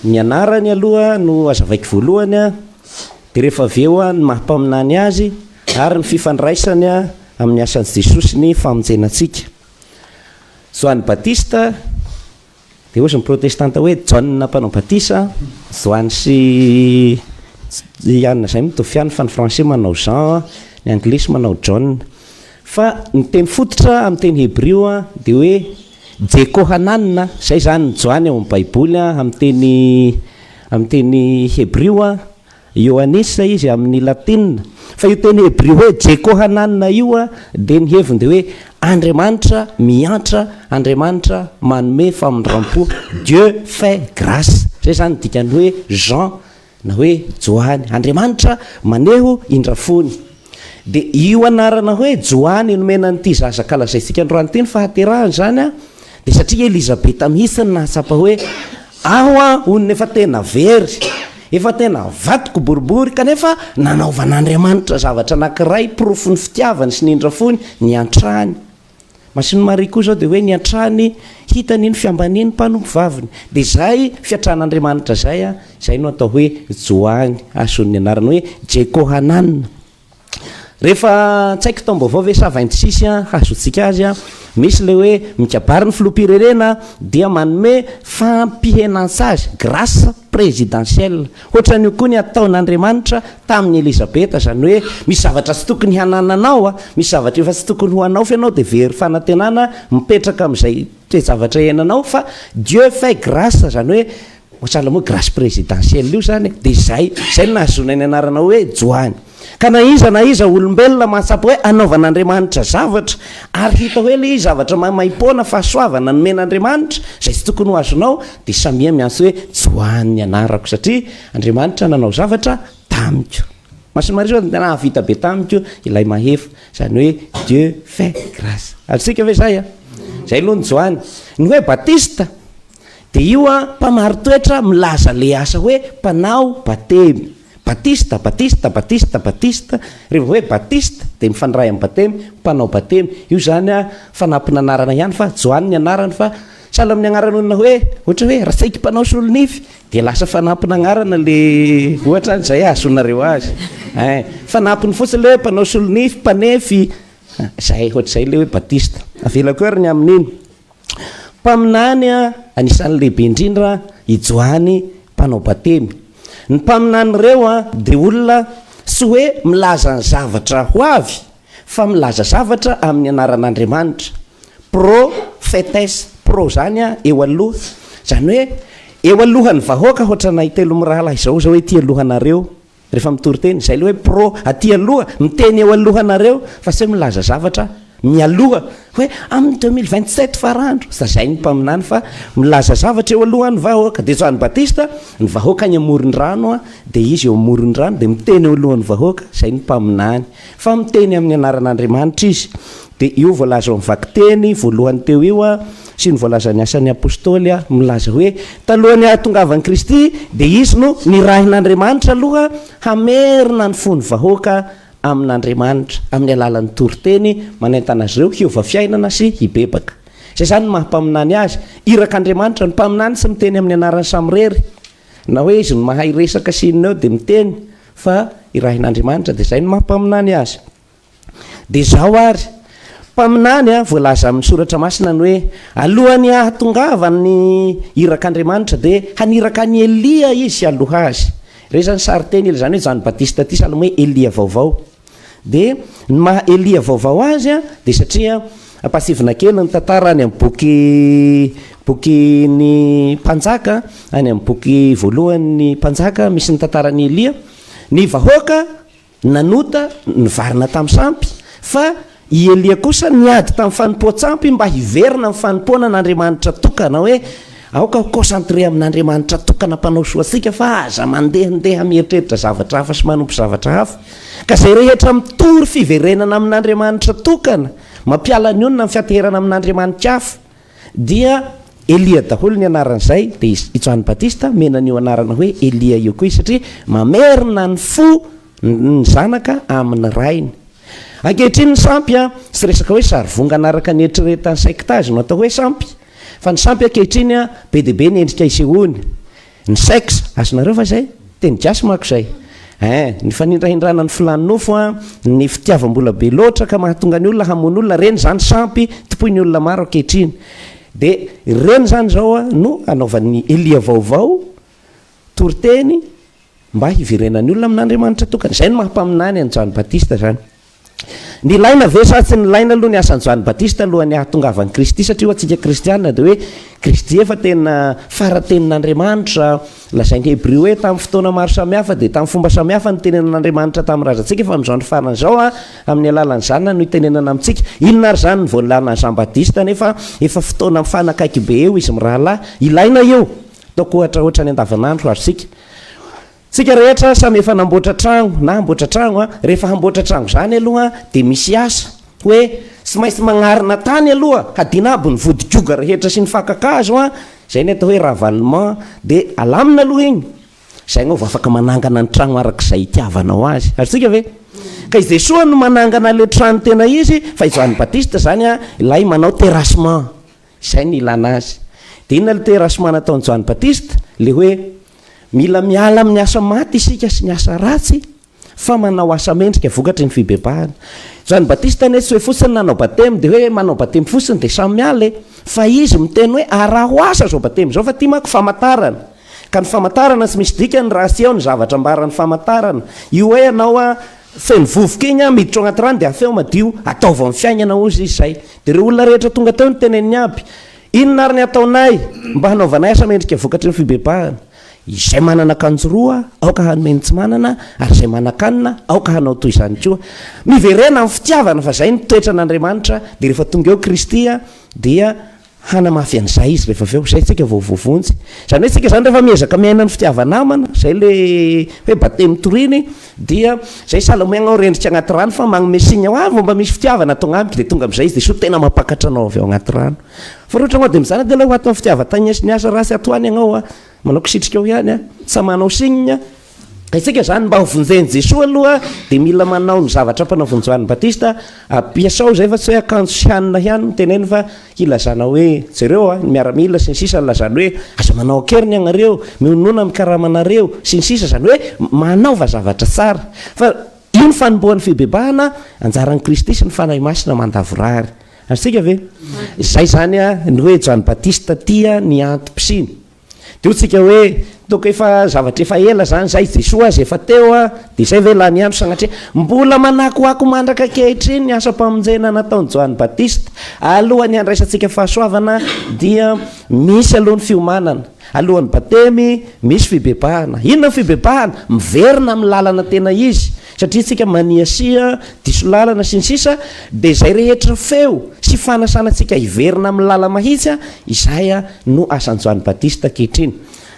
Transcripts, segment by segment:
ny anarany aloha no azavaiky voalohany a de rehefa aveo a ny mahampaminany azy ary ny fifandraisany a amin'ny asan'i Jesosy ny famonjenantsika. Joany Batista de ozy ny protestanta hoe John mpanao batisa, Joany sy ianona zay mitofiany fa ny français manao Jean, ny anglisy manao John. Fa ny teny fototra amin'ny teny hébreu a de hoe Jekohananina, zay zany ny Joany ao amin'ny baiboly a amin'ny teny hébreu a Ioannis izy amin'ny latina. Fa io teny hébreu hoe Jekohananina io a de ny heviny de hoe Andriamanitra miantra, Andriamanitra manome famindram-po, Dieu fait grâce. Zay zany dikany hoe Jean na hoe Joany, Andriamanitra maneho indrafony. De io anarana hoe Joany nomena n'ity zazakalazaytsika androany ty ny fahaterahany zany a, de satria Elizabeta mihitsy nahatsapa hoe aho a onony efa tena very, efa tena vatoko boribory kanefa nanaovan'Andriamanitra zavatra anankiray porofony fitiavany sy ny indrafony ny antrany. Masino Maria koa zao de hoe ny antrany hitany ny fiambaniny mpanompo vaviny. De zay fiatran'Andriamanitra zay a, zay no atao hoe Joany, ason'ny anarany hoe Jekohananina. Rehefa tsaiky taom-baovao ve sa 26 a hazotsika azy a, misy le hoe mikabary ny filoham-pirenena dia manome fampihenantsazy grâce présidentielle. Ohatran'io koa ny ataon'Andriamanitra tamin'ny Elizabeta, zany hoe misy zavatra tsy tokony hanananao a, misy zavatra efa tsy tokony ho anao fa ianao de very fanantenana mipetraka amin'izay toe-javatra henanao, fa Dieu fait grâce, zany hoe ohatrala moa grâce présidentielle io zany. De zay no nahazona ny anarana hoe Joany. Ka na iza olombelona mahatsapa hoe anaovan'Andriamanitra zavatra ary hita hoe le zavatra maimpona fahasoavana nomen'Andriamanitra zay tsy tokony ho azonao, de samia miantso hoe Joany anarako satria Andriamanitra nanao zavatra tamiko. Masino Maria zao tena vita be tamiko ilay mahefa, zany hoe Dieu fait grâce. Atsika ve zay a? Zay aloha ny Joany. Ny hoe Batista de io a mpamary toetra milaza le asa hoe mpanao batemy. Batista. Rehefa hoe Batista de mifandray amin'ny batemy, mpanao batemy. Io zany a fanampina anarana ihany fa Joany ny anarany, fa sahala amin'ny anaran'olona hoe ohatra hoe ratsaiky mpanao solonify de lasa fanampina anarana le ohatra zay azonareo azy. Fanampiny fotsiny le hoe mpanao solonify, mpanefy, zay ohatr'izay le hoe Batista. Avela koa ary ny amin'iny mpaminany a, anisan'ny lehibe indrindra i Joany mpanao batemy. Ny mpaminany reo a de olona tsy hoe milaza ny zavatra ho avy, fa milaza zavatra amin'ny anaran'Andriamanitra. Prophétesse, pro zany a eo aloha, zany hoe eo alohan'ny vahoaka, ohatrana itelo mirahalahy zao hoe ty alohanareo rehefa mitory teny, zay le hoe pro aty aloha, miteny eo alohanareo fa tsy milaza zavatra mialoha hoe amin'ny 2027 farandro, zay ny mpaminany fa milaza zavatra eo alohan'ny vahoaka. De Joany Batista ny vahoaka ny amoron-drano a, de izy eo amoron-drano de miteny eo alohan'ny vahoaka, zay ny mpaminany, fa miteny amin'ny anaran'Andriamanitra izy. De io voalaza amin'ny vaky-teny voalohany teo io a, sy ny voalaza ny asan'ny apôstôly a, milaza hoe talohan'ny ahatongavan'i Kristy de izy no nirahin'Andriamanitra aloha hamerina ny fony vahoaka amin'Andriamanitra amin'ny alalan'ny toriteny manentana azy ireo hiova fiainana sy hibebaka. Zay zany mahampaminany azy, irak'Andriamanitra ny mpaminany sy miteny amin'ny anarany samirery, na hoe izy ny mahay resaka sinoneo de miteny, fa irahin'Andriamanitra, de zay ny mahampaminany azy. De zao ary mpaminany a voalaza amin'ny soratra masina ny hoe alohan'ny ahatongavany irak'Andriamanitra de haniraka ny Elia izy aloha azy. Re zany sariteny zany hoe Joany Batista ty sahala hoe Elia vaovao. De ny maha Elia vaovao azy a, de satria pasivina kely ny tantara any amin'ny boky ny mpanjaka, any amin'ny boky voalohan'ny mpanjaka misy ny tantarany Elia. Ny vahoaka nanota ny varina tamin'ny sampy, fa i Elia kosa niady tamin'ny fanompoan-tsampy mba hiverina amin'ny fanompoana n'Andriamanitra tokana, hoe aoka concentré amin'Andriamanitra tokana mpanao soatsika fa aza mandehandeha mieritreritra zavatra hafa sy manompo zavatra hafa. Ka zay rehetra mitory fiverenana amin'Andriamanitra tokana, mampiala ny onona amin'ny fiaterana amin'Andriamanitra hafa, dia Elia daholo ny anaran'izay. De i Joany Batista menany io anarana hoe Elia io koa, satria mamerina ny fo ny zanaka amin'ny rainy. Ankehitriny ny sampy a tsy resaka hoe sarivonga anaraka ny eritreretany saikitazy no atao hoe sampy, fa ny sampy ankehitriny a be dia be ny endrika isehoany. ny sexe azonareo fa zay teny jasy mako zay ny fanindrahindrana ny filaninofo a ny fitiavam-bola be loatra ka mahatonga ny olona hamoany olona reny zany sampy topoy ny olona maro ankehitriny de reny zany zao a no anaovan'ny Elia vaovao toriteny mba hivirenany olona amin'Andriamanitra tokana zay no mahampaminany any Joany Batista zany ny laina ve sa tsy ny laina aloha ny asan'ny Joany Batista alohan'ny ahatongavan'ny Kristy satria atsika kristianina de hoe Kristy efa tena faratenin'Andriamanitra lazainy Hebreo hoe tamin'ny fotoana maro samihafa de tamin'ny fomba samihafa ny tenenan'Andriamanitra tamin'ny razantsika fa amin'izao ny farany zao a amin'ny alalan'izany no itenenana amintsika inona ary zany ny voalana Jean Baptiste nefa efa fotoana mifanakaiky be eo izy mirahalahy ilaina eo ataoko ohatra ny andavanandro azosika sika rehetra samy efa namboatra tragno na hamboatra tragno a rehefa hamboatra tragno zany aloha de misy asa hoe sy maintsy magnarina tany aloha hadina aby ny vodi-koga rehetra sy ny fakakazo a zay ny atao hoe ravalement de alamina aloha igny zay no afaka manangana ny tragno arak'izay itiavanao azy azosika ve ka izay soa no manangana le trano tena izy fa Joany Batista zany a ilay manao terrassement zay ny ilana azy de inona le terrassement nataon'ny Joany Batista le hoe mila miala amin'ny asa maty isika sy ny asa ratsy fa manao asa mendrika vokatry ny fibebahana Joany Batista ne tsy hoe fotsiny nanao batemy de hoe manao batemy fotsiny de samy miala fa izy miteny hoe araho asa zao batemy zao fa ty mako famantarana ka ny famantarana tsy misy dikany raha sy ao ny zavatra mbarany famantarana io hoe anao a feno vovoka iny a miditra ao anaty rano de afeo madio ataova amin'ny fiainana ozy izy zay de reo olona rehetra tonga teo ny teneniny aby inona ary ny ataonay mba hanaovanay asa mendrika vokatry ny fibebahana izay manana akanjo roa aoka hanomeny tsy manana ary zay manakanina aoka hanao toy izany koa miverena amin'ny fitiavana fa zay ny toetra n'Andriamanitra de rehefa tonga eo Kristy a dia hanamafy an'izay izy rehefa aveo zay tsika voavovonjy zany hoe tsika zany rehefa miezaka miaina ny fitiavanamana zay le hoe batemy toriny dia zay salamoiagna ao rendrika agnaty rano fa magnome signe ao avy mba misy fitiavana atao amiko de tonga am'izay izy de so tena mampakatra anao avy ao agnaty rano fa rehetra anao de mizana de la ho atao fitiavan-tany sy ny asa rasy atoany agnao a manao kisitrika ao ihany a sa manao signe ka isika zany mba hovonjeny Jesoa aloha de mila manao ny zavatra mpanaoviny Joany Batista ampiasao zay fa tsy hoe akanjo sy hanina ihany miteneny fa ilazana hoe jereo a miaramila sy ny sisa lazany hoe aza manao akeriny agnareo mionona mikaramanareo sy ny sisa zany hoe manaova zavatra tsara fa io ny fanombohan'ny fibebahana anjaran'ny Kristy sy ny fanahy masina mandavorary azosika ve zay zany a ny hoe Joany Batista tia ny antom-pisiny de otsika hoe toko efa zavatra efa ela zany zay Jesoa azy efa teo a de zay ve la ny andro sagnatria mbola manakoako mandraka kehitriny ny asa-pamonjena nataon'ny Joany Batista alohan'ny andraisantsika fahasoavana dia misy alohan'ny fiomanana alohan'ny batemy misy fibebahana inona ny fibebahana miverina amin'ny lalana tena izy satria tsika maniasia diso lalana sy ny sisa de zay rehetra feo sy fanasanantsika hiverina amin'ny lala mahitsy a izay a no asan'ny Joany Batista kehitriny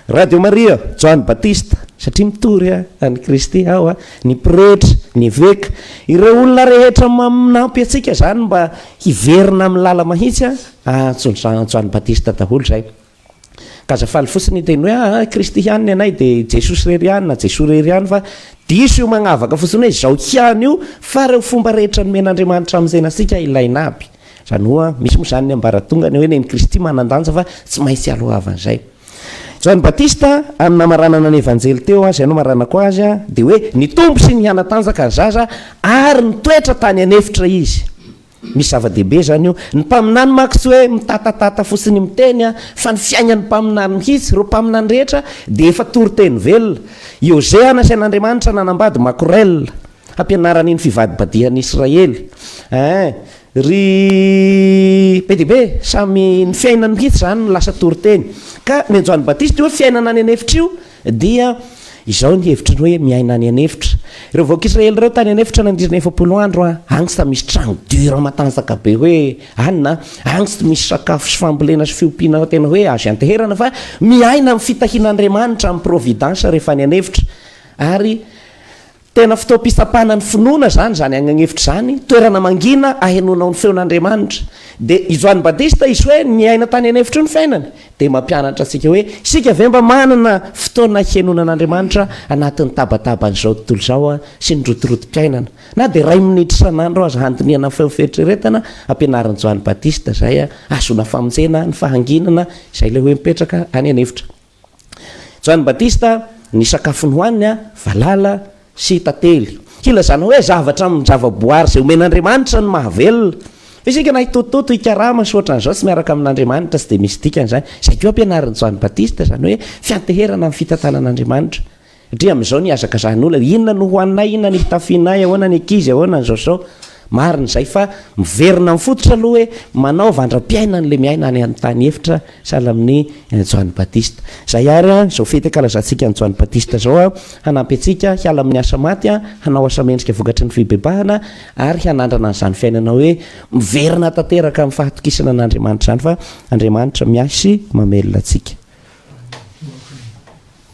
Radio Maria Joany Batista satria mitory a any Kristy ao a ny pretra ny veka ireo olona rehetra manampy atsika zany mba hiverina amin'ny lala mahitsy a Joany Batista daholo zay ka zafaly fotsiny teny hoe Kristy hiany anay de Jesosy rery ihany na Jesoa rery ihany fa diso io magnavaka fotsiny hoe zao hiany io fa reo fomba rehetra nomen'Andriamanitra amin'izay nasika ilaina aby zany hoa misy moa zany ny ambaratongany hoe neny Kristy manandanja fa tsy maintsy alohavan'izay Joany Batista amin'ny namaranana ny evanjely teo a zay no maranako azy a de hoe ny tombo sy ny hanatanjaka ny zaza ary nitoetra tany anefitra izy misy zava-dehibe zany io ny mpaminany mako tsy hoe mitatatata fotsiny miteny a fa ny fiainany mpaminany mihitsy ro mpaminany rehetra de efa tory-teny velona Iozea nasain'Andriamanitra nanambady Makorel hampianarany iny fivadibadian'ny Israely ry be dehibe samy ny fiainany mihitsy zany lasa tory-teny ka ny Joany Batista hoe fiainana any anefitra io dia izao ny hevitra ny hoe miaina any anefitra ireo vaok'Israely reo tany anefitra nandritra 9 andro a agny tsy misy tragno dura matanjaka be hoe anina agny tsy misy sakafo sy fambolena sy fiompiana tena hoe azo anteherana fa miaina amin'ny fitahian'Andriamanitra amin'ny providence rehefa any anefitra ary tena fotoam-pisapana ny finoana zany any agnefitra zany toerana mangina ahenonao ny feon'Andriamanitra de i Joany Batista izy hoe niaina tany anefitra ny fiainany de mampianatra atsika hoe sika ve mba manana fotoana henonan'Andriamanitra anatin'ny tabataban'izao tontolo zao a sy ny rotorotom-piainana na de ray minitra isan'andro aza handiniana feofeitreretana ampianaran'ny Joany Batista zay a azona famonjena ny fahanginana zay le hoe mipetraka any anefitra Joany Batista ny sakafony hoaniny a valala sy tately kila zany hoe zavatra amin'ny zavaboary zay omen'Andriamanitra ny mahavelona fisika na hitototo ikarama sy ohatran'izao tsy miaraka amin'Andriamanitra tsy de misy dikany zany zay koa ampianarin'ny Joany Batista zany hoe fianteherana amin'ny fitantanan'Andriamanitra satria amin'izao ny azaka zany olona inona no hoaninay inona ny hitafianay ahoana ny ankizy ahoana nyzaozao marina zay fa miverina mifototra aloha hoe manao vandram-piaina n'le miaina any amin'ny tany efitra sahala amin'ny Joany Batista zay ary zao fety ankalazantsika ny Joany Batista zao a hanampy antsika hiala amin'ny asa maty a hanao asa mendrika vokatry ny fibebahana ary hanandrana n'izany fiainana hoe miverina tanteraka amin'ny fahatokisana an'Andriamanitra zany fa Andriamanitra miasy mamelona antsika